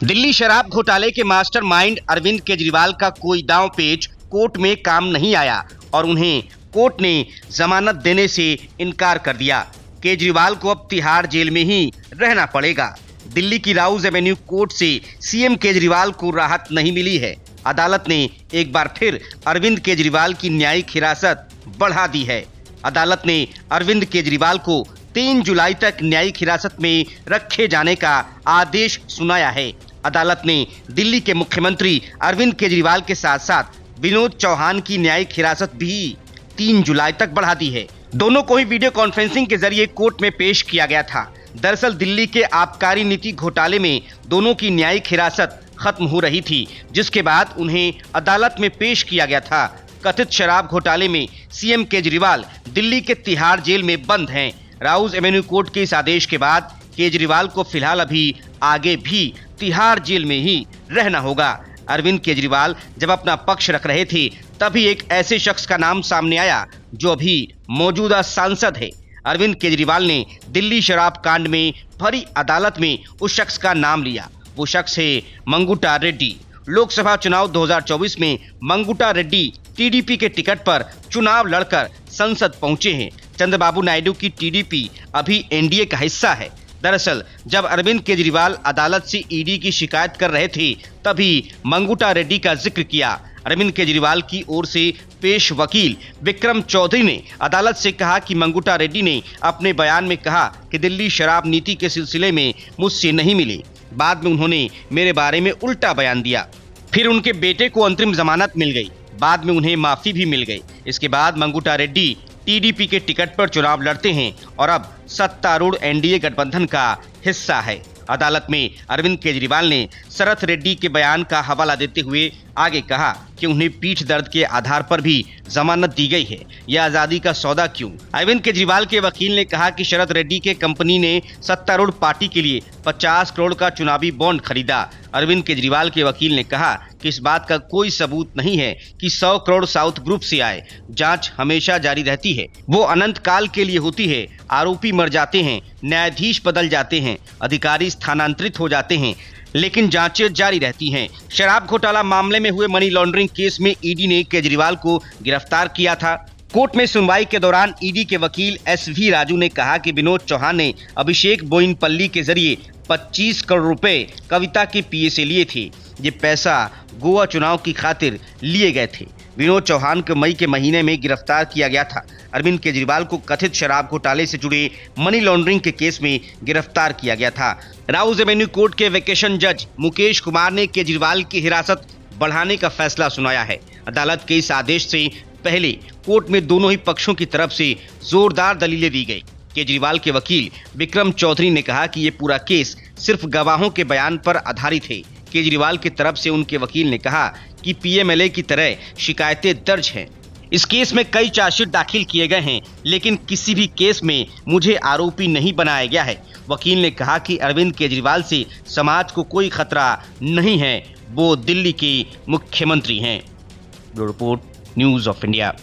दिल्ली शराब घोटाले के मास्टरमाइंड अरविंद केजरीवाल का कोई दांव पेच कोर्ट में काम नहीं आया और उन्हें कोर्ट ने जमानत देने से इनकार कर दिया। केजरीवाल को अब तिहाड़ जेल में ही रहना पड़ेगा। दिल्ली की राउज एवेन्यू कोर्ट से सीएम केजरीवाल को राहत नहीं मिली है। अदालत ने एक बार फिर अरविंद केजरीवाल की न्यायिक हिरासत बढ़ा दी है। अदालत ने अरविंद केजरीवाल को 3 जुलाई तक न्यायिक हिरासत में रखे जाने का आदेश सुनाया है। अदालत ने दिल्ली के मुख्यमंत्री अरविंद केजरीवाल के साथ साथ विनोद चौहान की न्यायिक हिरासत भी 3 जुलाई तक बढ़ा दी है। दोनों को ही वीडियो कॉन्फ्रेंसिंग के जरिए कोर्ट में पेश किया गया था। दरअसल दिल्ली के आबकारी नीति घोटाले में दोनों की न्यायिक हिरासत खत्म हो रही थी, जिसके बाद उन्हें अदालत में पेश किया गया था। कथित शराब घोटाले में सीएम केजरीवाल दिल्ली के तिहाड़ जेल में बंद हैं। राउज एवेन्यू कोर्ट के इस आदेश के बाद केजरीवाल को फिलहाल अभी आगे भी तिहाड़ जेल में ही रहना होगा। अरविंद केजरीवाल जब अपना पक्ष रख रहे थे तभी एक ऐसे शख्स का नाम सामने आया जो अभी मौजूदा सांसद है। अरविंद केजरीवाल ने दिल्ली शराब कांड में भरी अदालत में उस शख्स का नाम लिया। वो शख्स है मंगुटा रेड्डी। लोकसभा चुनाव 2024 में मंगुटा रेड्डी टीडीपी के टिकट पर चुनाव लड़कर संसद पहुंचे हैं। चंद्रबाबू नायडू की टीडीपी अभी एनडीए का हिस्सा है। दरअसल जब अरविंद केजरीवाल अदालत से ईडी की शिकायत कर रहे थे तभी मंगुटा रेड्डी का जिक्र किया। अरविंद केजरीवाल की ओर से पेश वकील विक्रम चौधरी ने अदालत से कहा कि मंगुटा रेड्डी ने अपने बयान में कहा कि दिल्ली शराब नीति के सिलसिले में मुझसे नहीं मिले। बाद में उन्होंने मेरे बारे में उल्टा बयान दिया। फिर उनके बेटे को अंतरिम जमानत मिल गई। बाद में उन्हें माफी भी मिल गई। इसके बाद मंगुटा रेड्डी टीडीपी के टिकट पर चुनाव लड़ते हैं और अब सत्तारूढ़ एनडीए गठबंधन का हिस्सा है। अदालत में अरविंद केजरीवाल ने शरत रेड्डी के बयान का हवाला देते हुए आगे कहा कि उन्हें पीठ दर्द के आधार पर भी जमानत दी गई है। यह आजादी का सौदा क्यों? अरविंद केजरीवाल के वकील ने कहा कि शरत रेड्डी के कंपनी ने सत्तारूढ़ पार्टी के लिए 50 करोड़ का चुनावी बॉन्ड खरीदा। अरविंद केजरीवाल के वकील ने कहा कि इस बात का कोई सबूत नहीं है कि 100 करोड़ साउथ ग्रुप से आए। जांच हमेशा जारी रहती है, वो अनंत काल के लिए होती है। आरोपी मर जाते हैं, न्यायाधीश बदल जाते हैं, अधिकारी स्थानांतरित हो जाते हैं, लेकिन जांचें जारी रहती हैं। शराब घोटाला मामले में हुए मनी लॉन्ड्रिंग केस में ईडी ने केजरीवाल को गिरफ्तार किया था। कोर्ट में सुनवाई के दौरान ईडी के वकील SV राजू ने कहा कि विनोद चौहान ने अभिषेक बोइनपल्ली के जरिए 25 करोड़ रुपए कविता के पीए से लिए थे। ये पैसा गोवा चुनाव की खातिर लिए गए थे। विनोद चौहान को मई के महीने में गिरफ्तार किया गया था। अरविंद केजरीवाल को कथित शराब घोटाले से जुड़े मनी लॉन्ड्रिंग के केस में गिरफ्तार किया गया था। राउज एवेन्यू कोर्ट के वेकेशन जज मुकेश कुमार ने केजरीवाल की हिरासत बढ़ाने का फैसला सुनाया है। अदालत के इस आदेश से पहले कोर्ट में दोनों ही पक्षों की तरफ से जोरदार दलीलें दी गई। केजरीवाल के वकील विक्रम चौधरी ने कहा कि ये पूरा केस सिर्फ गवाहों के बयान पर आधारित है। केजरीवाल की तरफ से उनके वकील ने कहा कि पीएमएलए की तरह शिकायतें दर्ज हैं। इस केस में कई चार्जशीट दाखिल किए गए हैं, लेकिन किसी भी केस में मुझे आरोपी नहीं बनाया गया है। वकील ने कहा कि अरविंद केजरीवाल से समाज को कोई खतरा नहीं है, वो दिल्ली के मुख्यमंत्री हैं। Bureau report, news of India.